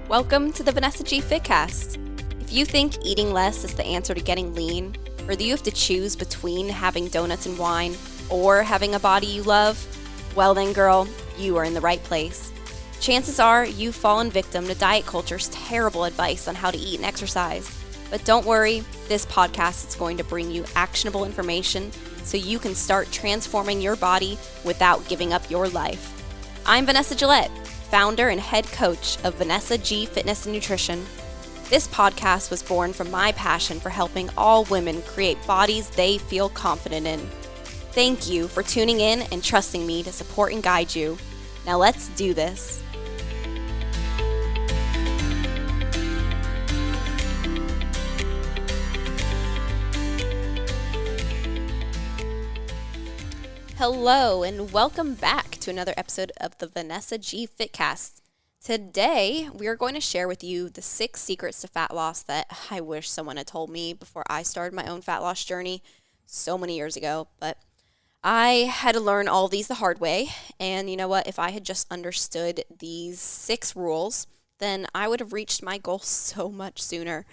Welcome to the Vanessa G Fitcast. If you think eating less is the answer to getting lean, or that you have to choose between having donuts and wine or having a body you love, well then girl, you are in the right place. Chances are you've fallen victim to diet culture's terrible advice on how to eat and exercise. But don't worry, this podcast is going to bring you actionable information so you can start transforming your body without giving up your life. I'm Vanessa Gillette, founder and head coach of Vanessa G Fitness and Nutrition. This podcast was born from my passion for helping all women create bodies they feel confident in. Thank you for tuning in and trusting me to support and guide you. Now let's do this. Hello and welcome back to another episode of the Vanessa G Fitcast. Today, we are going to share with you the 6 secrets to fat loss that I wish someone had told me before I started my own fat loss journey so many years ago. But I had to learn all of these the hard way. And you know what? If I had just understood these 6 rules, then I would have reached my goal so much sooner.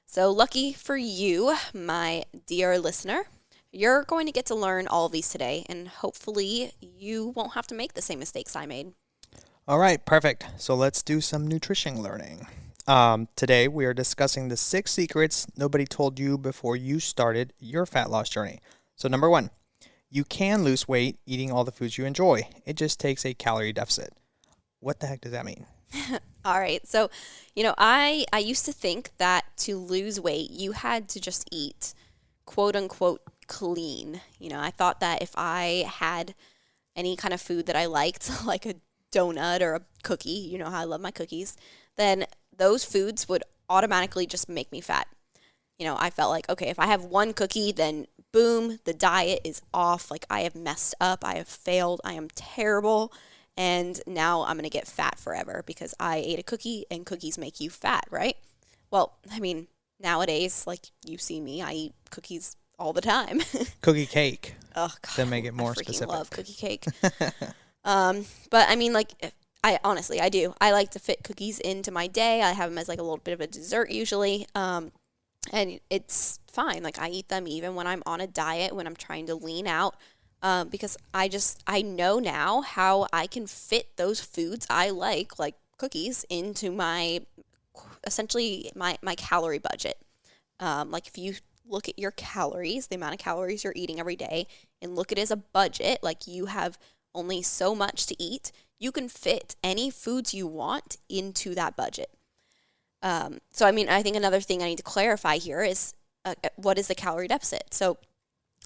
So lucky for you, my dear listener, you're going to get to learn all of these today, and hopefully you won't have to make the same mistakes I made. All right, perfect. So let's do some nutrition learning. Today we are discussing the 6 secrets nobody told you before you started your fat loss journey. So number 1, you can lose weight eating all the foods you enjoy. It just takes a calorie deficit. What the heck does that mean? All right, so I used to think that to lose weight you had to just eat quote unquote clean. I thought that if I had any kind of food that I liked, like a donut or a cookie, you know how I love my cookies, then those foods would automatically just make me fat. I felt like, okay, if I have one cookie, then boom, the diet is off. Like I have messed up, I have failed, I am terrible, and now I'm going to get fat forever because I ate a cookie and cookies make you fat, right? Well, nowadays, like you see me, I eat cookies all the time. Cookie cake. Oh, God. To make it more I freaking specific. love cookie cake. But I do. I like to fit cookies into my day. I have them as like a little bit of a dessert usually. And it's fine. Like I eat them even when I'm on a diet, when I'm trying to lean out. Because I know now how I can fit those foods I like cookies, into essentially my calorie budget. Like if you look at your calories, the amount of calories you're eating every day, and look at it as a budget, like you have only so much to eat, you can fit any foods you want into that budget. I think another thing I need to clarify here is what is the calorie deficit? So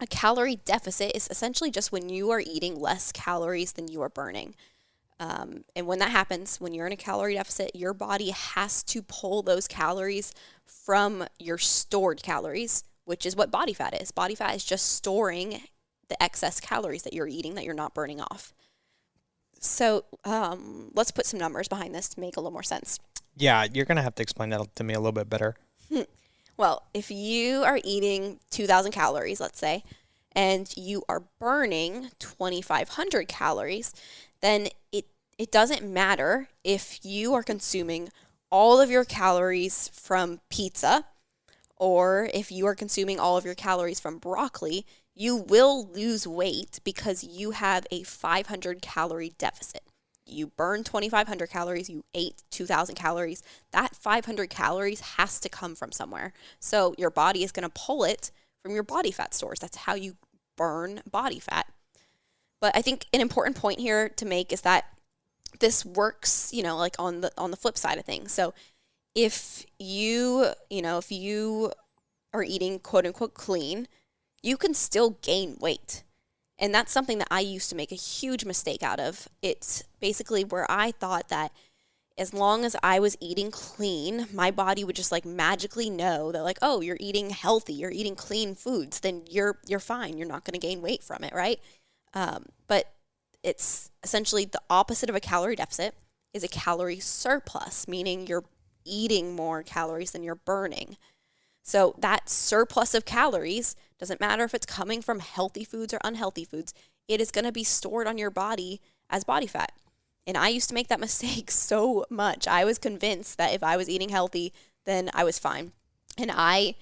a calorie deficit is essentially just when you are eating less calories than you are burning. And when that happens, when you're in a calorie deficit, your body has to pull those calories from your stored calories, which is what body fat is. Body fat is just storing the excess calories that you're eating that you're not burning off. So let's put some numbers behind this to make a little more sense. Yeah, you're going to have to explain that to me a little bit better. Well, if you are eating 2,000 calories, let's say, and you are burning 2,500 calories, then it doesn't matter if you are consuming all of your calories from pizza or if you are consuming all of your calories from broccoli, you will lose weight because you have a 500 calorie deficit. You burned 2,500 calories, you ate 2,000 calories. That 500 calories has to come from somewhere. So your body is going to pull it from your body fat stores. That's how you burn body fat. But I think an important point here to make is that this works, like on the flip side of things. So if you are eating quote unquote clean, you can still gain weight. And that's something that I used to make a huge mistake out of. It's basically where I thought that as long as I was eating clean, my body would just like magically know that like, oh, you're eating healthy, you're eating clean foods, then you're fine. You're not going to gain weight from it, right? But it's essentially the opposite of a calorie deficit is a calorie surplus, meaning you're eating more calories than you're burning. So that surplus of calories, doesn't matter if it's coming from healthy foods or unhealthy foods, it is going to be stored on your body as body fat. And I used to make that mistake so much. I was convinced that if I was eating healthy, then I was fine. And I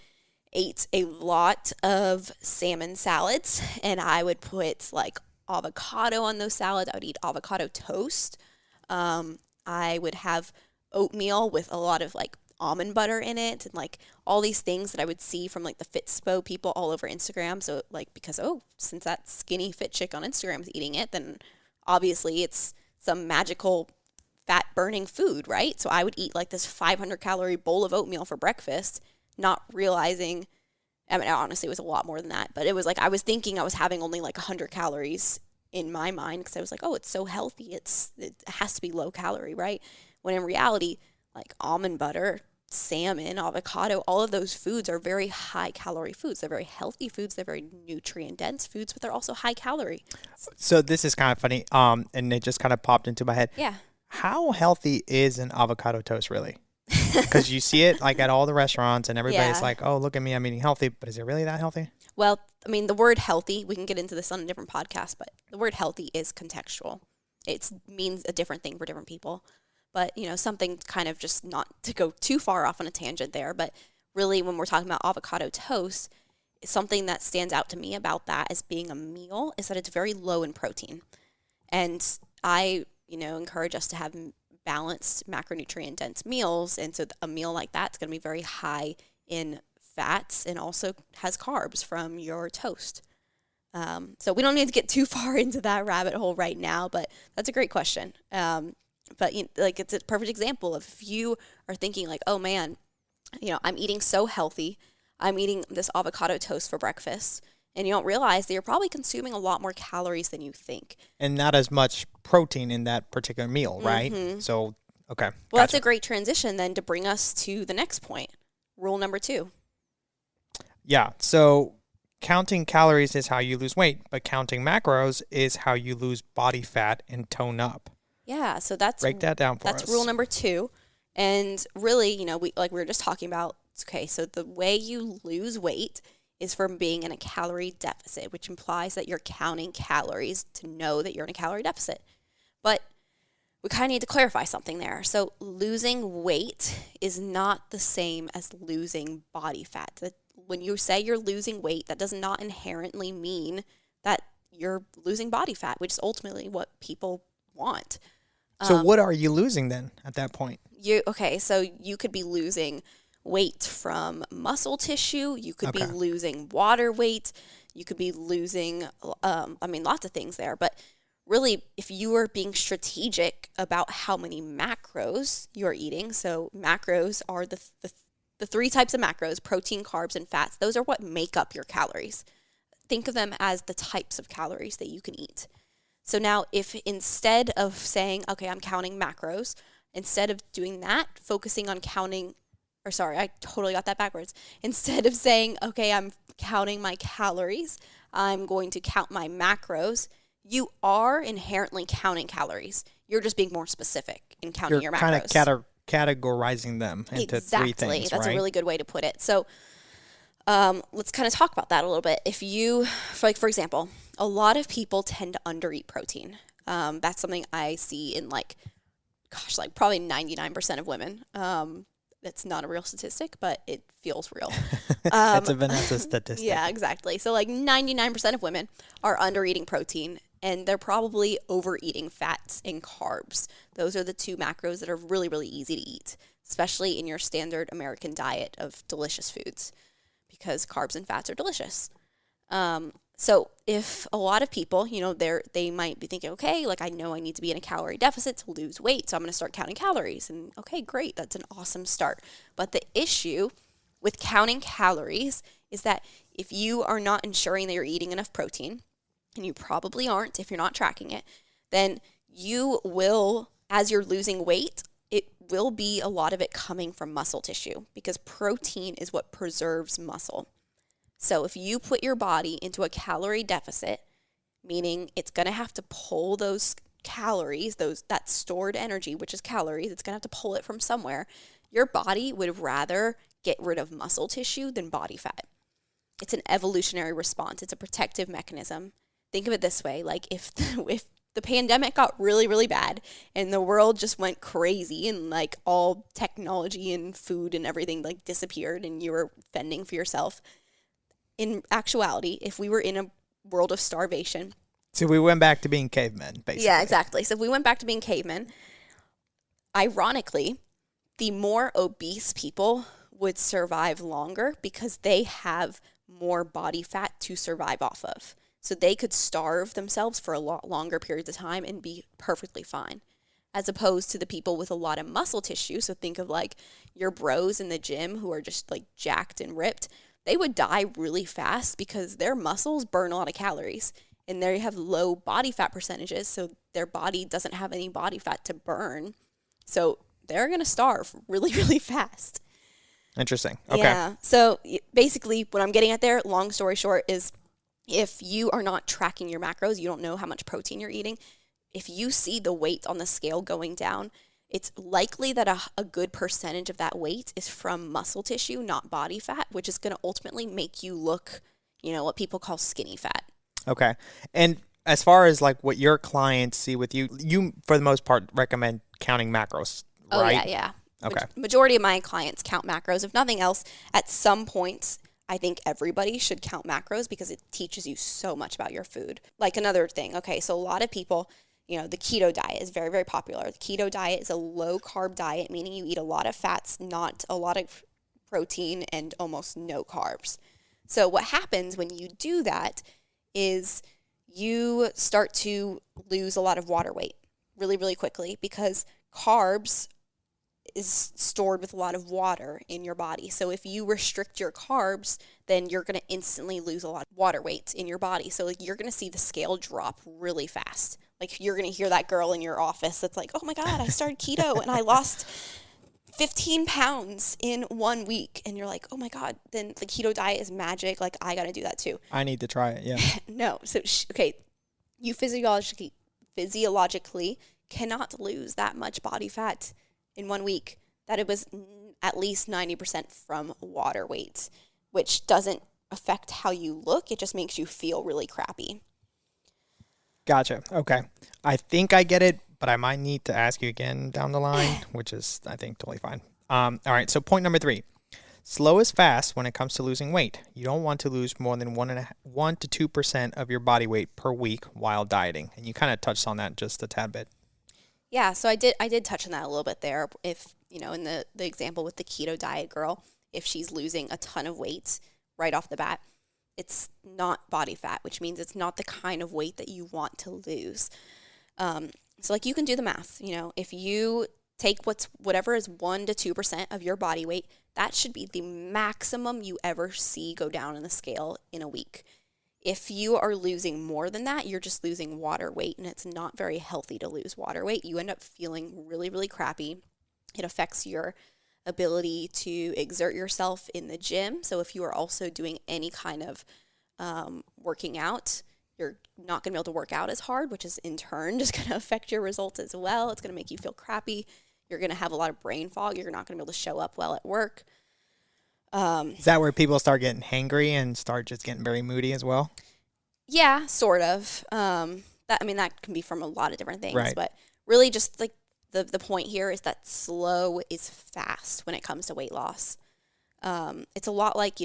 ate a lot of salmon salads, and I would put like avocado on those salads. I would eat avocado toast. I would have oatmeal with a lot of like almond butter in it, and like all these things that I would see from like the Fitspo people all over Instagram. So like, because, since that skinny fit chick on Instagram is eating it, then obviously it's some magical fat burning food, right? So I would eat like this 500 calorie bowl of oatmeal for breakfast, not realizing, I mean, honestly, it was a lot more than that, but it was like, I was thinking I was having only like 100 calories in my mind, because I was like, it's so healthy. It has to be low calorie, right? When in reality, like almond butter, salmon, avocado, all of those foods are very high calorie foods. They're very healthy foods. They're very nutrient dense foods, but they're also high calorie. So this is kind of funny. And it just kind of popped into my head. Yeah. How healthy is an avocado toast really? Because you see it like at all the restaurants and everybody's like, oh, look at me, I'm eating healthy. But is it really that healthy? Well, I mean, the word healthy, we can get into this on a different podcast, but the word healthy is contextual. It means a different thing for different people. But, something kind of just not to go too far off on a tangent there, but really when we're talking about avocado toast, something that stands out to me about that as being a meal is that it's very low in protein. And I, encourage us to have balanced macronutrient dense meals. And so a meal like that's going to be very high in fats and also has carbs from your toast. So we don't need to get too far into that rabbit hole right now, but that's a great question. But it's a perfect example of if you are thinking like, oh man, I'm eating so healthy. I'm eating this avocado toast for breakfast. And you don't realize that you're probably consuming a lot more calories than you think. And not as much protein in that particular meal, right? Mm-hmm. So, okay. Well, that's a great transition then to bring us to the next point. Rule number 2. Yeah. So counting calories is how you lose weight, but counting macros is how you lose body fat and tone up. Yeah. So break that down for us. That's rule number 2. And really, we were just talking about, okay, so the way you lose weight is from being in a calorie deficit, which implies that you're counting calories to know that you're in a calorie deficit. But we kind of need to clarify something there. So losing weight is not the same as losing body fat. When you say you're losing weight, that does not inherently mean that you're losing body fat, which is ultimately what people want. So what are you losing then at that point? So you could be losing weight from muscle tissue. You could be losing water weight. You could be losing, lots of things there. But really, if you are being strategic about how many macros you're eating, so macros are the 3 types of macros: protein, carbs, and fats. Those are what make up your calories. Think of them as the types of calories that you can eat. So now if instead of saying, okay, I'm counting macros, instead of doing that, focusing on I totally got that backwards. Instead of saying, okay, I'm counting my calories, I'm going to count my macros. You are inherently counting calories. You're just being more specific in counting your macros. You're kind of categorizing them into 3 things, right? That's a really good way to put it. So let's kind of talk about that a little bit. If you, for example, a lot of people tend to undereat protein. That's something I see in probably 99% of women. That's not a real statistic, but it feels real. It's a Vanessa statistic. Yeah, exactly. So 99% of women are undereating protein, and they're probably overeating fats and carbs. Those are the 2 macros that are really, really easy to eat, especially in your standard American diet of delicious foods, because carbs and fats are delicious. So if a lot of people, they might be thinking, okay, I know I need to be in a calorie deficit to lose weight, so I'm going to start counting calories. And okay, great, that's an awesome start. But the issue with counting calories is that if you are not ensuring that you're eating enough protein, and you probably aren't if you're not tracking it, then you will, as you're losing weight, it will be a lot of it coming from muscle tissue, because protein is what preserves muscle. So if you put your body into a calorie deficit, meaning it's going to have to pull those calories, that stored energy, which is calories, it's going to have to pull it from somewhere, your body would rather get rid of muscle tissue than body fat. It's an evolutionary response. It's a protective mechanism. Think of it this way, if the pandemic got really, really bad and the world just went crazy and like all technology and food and everything like disappeared and you were fending for yourself. In actuality, if we were in a world of starvation. So we went back to being cavemen, basically. Yeah, exactly. So if we went back to being cavemen, ironically, the more obese people would survive longer because they have more body fat to survive off of. So they could starve themselves for a lot longer periods of time and be perfectly fine, as opposed to the people with a lot of muscle tissue. So think of like your bros in the gym who are just like jacked and ripped. They would die really fast because their muscles burn a lot of calories and they have low body fat percentages. So their body doesn't have any body fat to burn. So they're going to starve really, really fast. Interesting. Okay. Yeah. So basically what I'm getting at there, long story short, is if you are not tracking your macros, you don't know how much protein you're eating. If you see the weight on the scale going down, it's likely that a good percentage of that weight is from muscle tissue, not body fat, which is going to ultimately make you look, what people call skinny fat. Okay. And as far as like what your clients see with you, you for the most part recommend counting macros, right? Oh, yeah. Okay. Majority of my clients count macros. If nothing else, at some point, I think everybody should count macros because it teaches you so much about your food. Like another thing, okay, so a lot of people, the keto diet is very, very popular. The keto diet is a low-carb diet, meaning you eat a lot of fats, not a lot of protein, and almost no carbs. So what happens when you do that is you start to lose a lot of water weight really, really quickly because carbs is stored with a lot of water in your body. So if you restrict your carbs, then you're going to instantly lose a lot of water weight in your body. So like you're going to see the scale drop really fast. Like you're going to hear that girl in your office that's like, oh my God, I started keto and I lost 15 pounds in 1 week. And you're like, oh my God, then the keto diet is magic. Like I got to do that too. I need to try it. Yeah. No. So, okay. You physiologically cannot lose that much body fat in 1 week. That it was at least 90% from water weight, which doesn't affect how you look. It just makes you feel really crappy. Gotcha. Okay. I think I get it, but I might need to ask you again down the line, which is, I think, totally fine. All right. So point number 3, slow is fast when it comes to losing weight. You don't want to lose more than 1 to 2% of your body weight per week while dieting. And you kind of touched on that just a tad bit. Yeah. So I did touch on that a little bit there. If, in the example with the keto diet girl, if she's losing a ton of weight right off the bat, it's not body fat, which means it's not the kind of weight that you want to lose. So like you can do the math, if you take whatever is 1 to 2% of your body weight, that should be the maximum you ever see go down in the scale in a week. If you are losing more than that, you're just losing water weight, and it's not very healthy to lose water weight. You end up feeling really, really crappy. It affects your ability to exert yourself in the gym. So if you are also doing any kind of working out, you're not going to be able to work out as hard, which is in turn just going to affect your results as well. It's going to make you feel crappy. You're going to have a lot of brain fog. You're not going to be able to show up well at work. Is that where people start getting hangry and start just getting very moody as well? Yeah, sort of. That can be from a lot of different things, right. But really just like the point here is that slow is fast when it comes to weight loss. It's a lot like,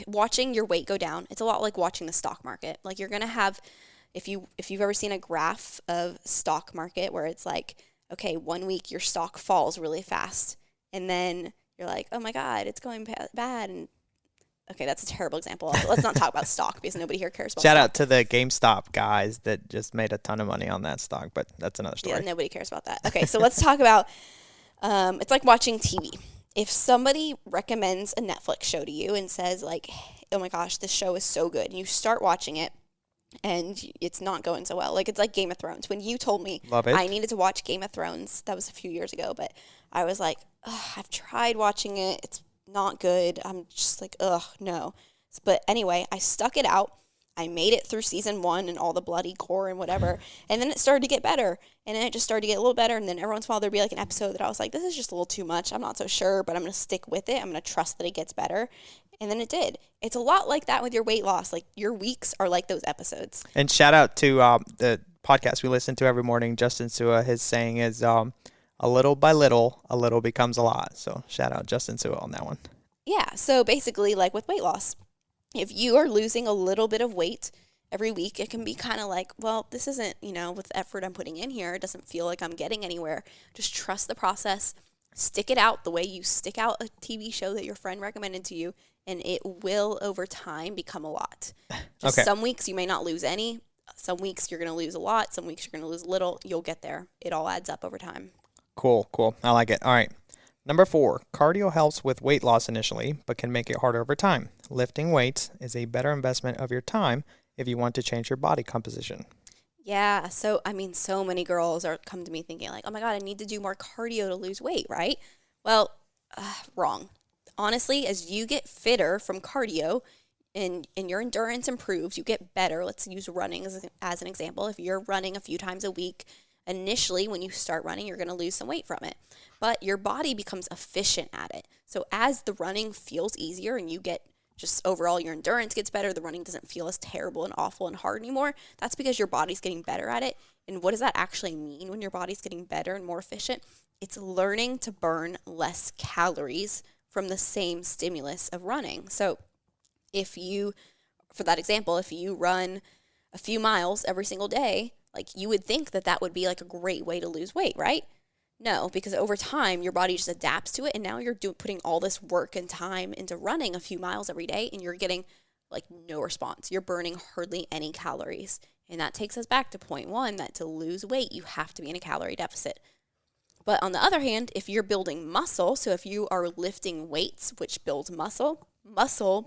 watching your weight go down. It's a lot like watching the stock market. Like you're going to have, if you've ever seen a graph of stock market where it's like, okay, 1 week your stock falls really fast and then you're like, oh my God, it's going bad. And okay, that's a terrible example. Let's not talk about stock because nobody here cares about Shout stock. out to the GameStop guys that just made a ton of money on that stock, but that's another story. Yeah, nobody cares about that. Okay, so let's talk about, it's like watching TV. If somebody recommends a Netflix show to you and says like, oh my gosh, this show is so good, and you start watching it and it's not going so well. Like it's like Game of Thrones. When you told me I needed to watch Game of Thrones, that was a few years ago, but I was like, I've tried watching it. It's not good. I'm just like, no. But anyway, I stuck it out. I made it through season 1 and all the bloody gore and whatever. And then it started to get better. And then it just started to get a little better. And then every once in a while there'd be like an episode that I was like, this is just a little too much. I'm not so sure, but I'm going to stick with it. I'm going to trust that it gets better. And then it did. It's a lot like that with your weight loss. Like your weeks are like those episodes. And shout out to the podcast we listen to every morning, Justin Sua, his saying is a little by little, a little becomes a lot. So shout out Justin Sua on that one. Yeah, so basically like with weight loss, if you are losing a little bit of weight every week, it can be kind of like, well, this isn't, with the effort I'm putting in here, it doesn't feel like I'm getting anywhere. Just trust the process, stick it out the way you stick out a TV show that your friend recommended to you, and it will over time become a lot. Just Okay. some weeks you may not lose any. Some weeks you're going to lose a lot. Some weeks you're going to lose little. You'll get there. It all adds up over time. Cool. I like it. All right. Number 4, cardio helps with weight loss initially, but can make it harder over time. Lifting weights is a better investment of your time if you want to change your body composition. Yeah. So, so many girls are come to me thinking like, oh my God, I need to do more cardio to lose weight, right? Well, wrong. Honestly, as you get fitter from cardio and your endurance improves, you get better. Let's use running as an example. If you're running a few times a week, initially when you start running, you're going to lose some weight from it. But your body becomes efficient at it. So as the running feels easier and you get just overall your endurance gets better, the running doesn't feel as terrible and awful and hard anymore. That's because your body's getting better at it. And what does that actually mean when your body's getting better and more efficient? It's learning to burn less calories from the same stimulus of running. So for that example, if you run a few miles every single day, like you would think that would be like a great way to lose weight, right? No, because over time your body just adapts to it, and now you're putting all this work and time into running a few miles every day, and you're getting like no response. You're burning hardly any calories, and that takes us back to point 1, that to lose weight you have to be in a calorie deficit. But on the other hand, if you're building muscle, so if you are lifting weights, which builds muscle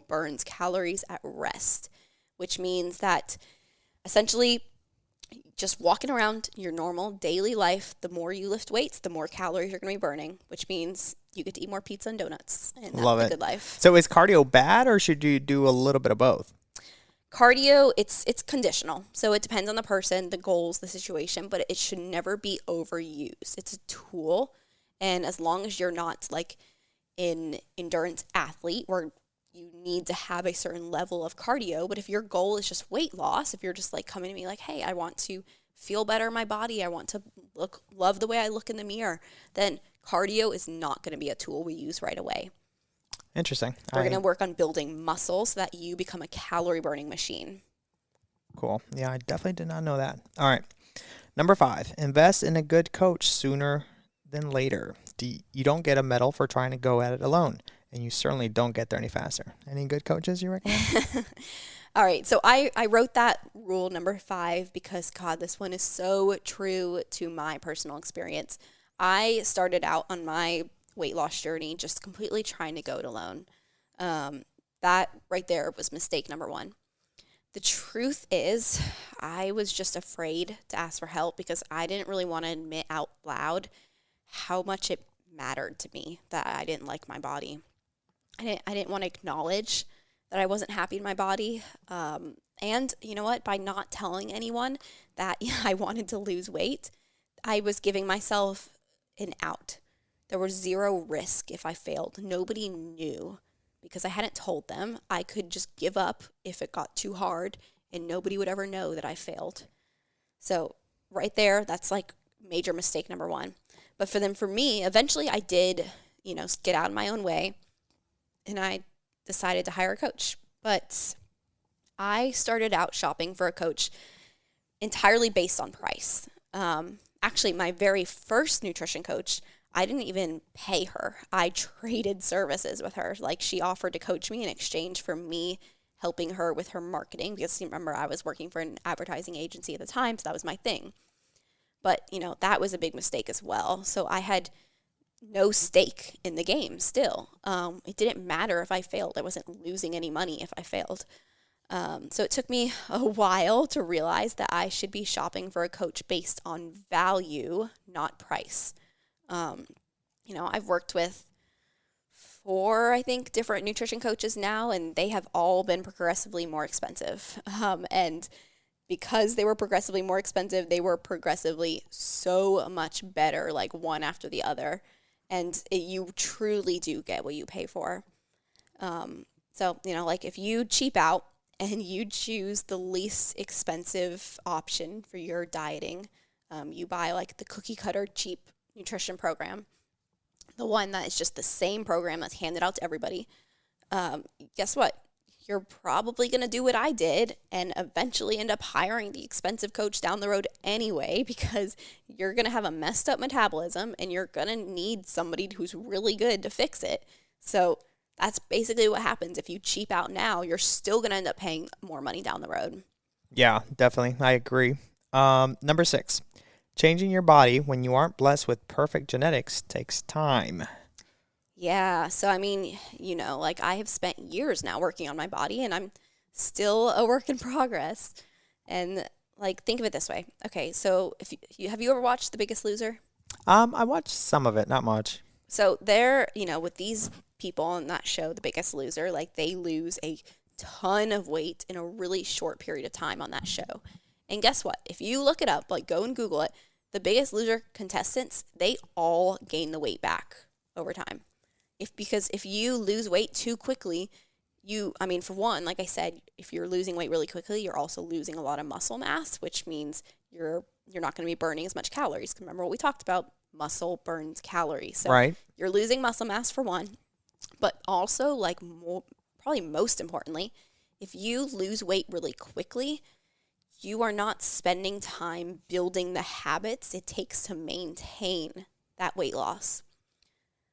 burns calories at rest, which means that essentially just walking around your normal daily life, the more you lift weights, the more calories you're going to be burning, which means you get to eat more pizza and donuts. And that's Love a it. good life. So is cardio bad, or should you do a little bit of both? Cardio, it's conditional. So it depends on the person, the goals, the situation, but it should never be overused. It's a tool. And as long as you're not like an endurance athlete where you need to have a certain level of cardio, but if your goal is just weight loss, if you're just like coming to me like, hey, I want to feel better in my body, I want to love the way I look in the mirror, then cardio is not going to be a tool we use right away. Interesting. We're going to work on building muscle so that you become a calorie burning machine. Cool. Yeah, I definitely did not know that. All right. Number 5, invest in a good coach sooner than later. You don't get a medal for trying to go at it alone, and you certainly don't get there any faster. Any good coaches you recommend? All right. So I wrote that rule number 5 because, God, this one is so true to my personal experience. I started out on my weight loss journey just completely trying to go it alone. That right there was mistake number 1. The truth is, I was just afraid to ask for help because I didn't really want to admit out loud how much it mattered to me that I didn't like my body. I didn't want to acknowledge that I wasn't happy in my body. And you know what? By not telling anyone that I wanted to lose weight, I was giving myself an out. There was zero risk if I failed. Nobody knew because I hadn't told them. I could just give up if it got too hard, and nobody would ever know that I failed. So right there, that's like major mistake number 1. But for me, eventually I did, get out of my own way, and I decided to hire a coach. But I started out shopping for a coach entirely based on price. Actually, my very first nutrition coach, I didn't even pay her. I traded services with her. Like, she offered to coach me in exchange for me helping her with her marketing, because remember, I was working for an advertising agency at the time, so that was my thing. But, that was a big mistake as well. So I had no stake in the game still. It didn't matter if I failed. I wasn't losing any money if I failed. So it took me a while to realize that I should be shopping for a coach based on value, not price. I've worked with 4, I think, different nutrition coaches now, and they have all been progressively more expensive. And because they were progressively more expensive, they were progressively so much better, like one after the other. And you truly do get what you pay for. So, like if you cheap out and you choose the least expensive option for your dieting, you buy like the cookie cutter cheap nutrition program, the one that is just the same program that's handed out to everybody, guess what? You're probably going to do what I did and eventually end up hiring the expensive coach down the road anyway, because you're going to have a messed up metabolism and you're going to need somebody who's really good to fix it. So that's basically what happens. If you cheap out now, you're still going to end up paying more money down the road. Yeah, definitely. I agree. Number 6, changing your body when you aren't blessed with perfect genetics takes time. Yeah, so I mean, like I have spent years now working on my body and I'm still a work in progress. And like, think of it this way. Okay, so if have you ever watched The Biggest Loser? I watched some of it, not much. So they're, with these people on that show, The Biggest Loser, like they lose a ton of weight in a really short period of time on that show. And guess what? If you look it up, like go and Google it, The Biggest Loser contestants, they all gain the weight back over time. Because if you lose weight too quickly, for one, like I said, if you're losing weight really quickly, you're also losing a lot of muscle mass, which means you're not going to be burning as much calories. Remember what we talked about? Muscle burns calories. So right. You're losing muscle mass for one, but also probably most importantly, if you lose weight really quickly, you are not spending time building the habits it takes to maintain that weight loss.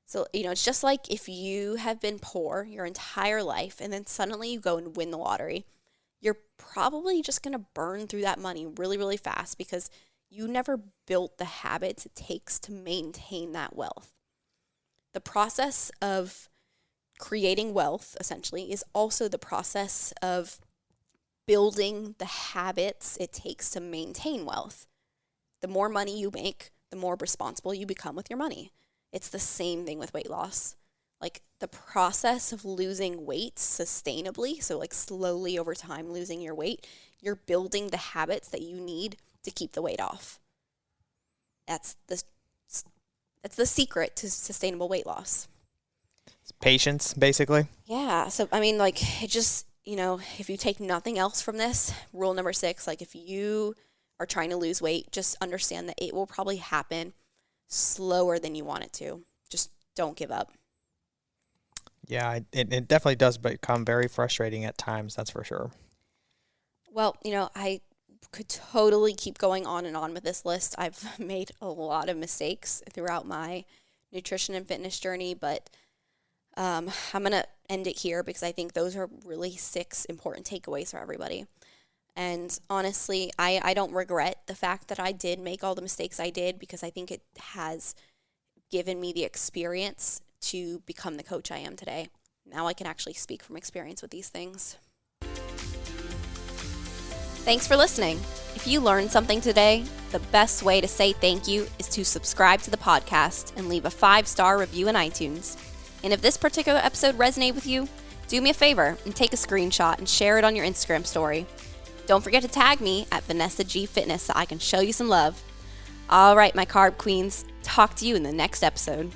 So, it's just like if you have been poor your entire life and then suddenly you go and win the lottery, you're probably just going to burn through that money really, really fast because you never built the habits it takes to maintain that wealth. The process of creating wealth, essentially, is also the process of building the habits it takes to maintain wealth. The more money you make, the more responsible you become with your money. It's the same thing with weight loss. Like the process of losing weight sustainably, so like slowly over time losing your weight, you're building the habits that you need to keep the weight off. That's the secret to sustainable weight loss. It's patience, basically. Yeah. So, it just, if you take nothing else from this, rule number 6, like if you are trying to lose weight, just understand that it will probably happen slower than you want it to. Just don't give up. Yeah, it definitely does become very frustrating at times, that's for sure. Well, I could totally keep going on and on with this list. I've made a lot of mistakes throughout my nutrition and fitness journey, but I'm going to end it here because I think those are really 6 important takeaways for everybody. And honestly, I don't regret the fact that I did make all the mistakes I did because I think it has given me the experience to become the coach I am today. Now I can actually speak from experience with these things. Thanks for listening. If you learned something today, the best way to say thank you is to subscribe to the podcast and leave a 5-star review in iTunes. And if this particular episode resonated with you, do me a favor and take a screenshot and share it on your Instagram story. Don't forget to tag me at Vanessa G Fitness so I can show you some love. All right, my carb queens, talk to you in the next episode.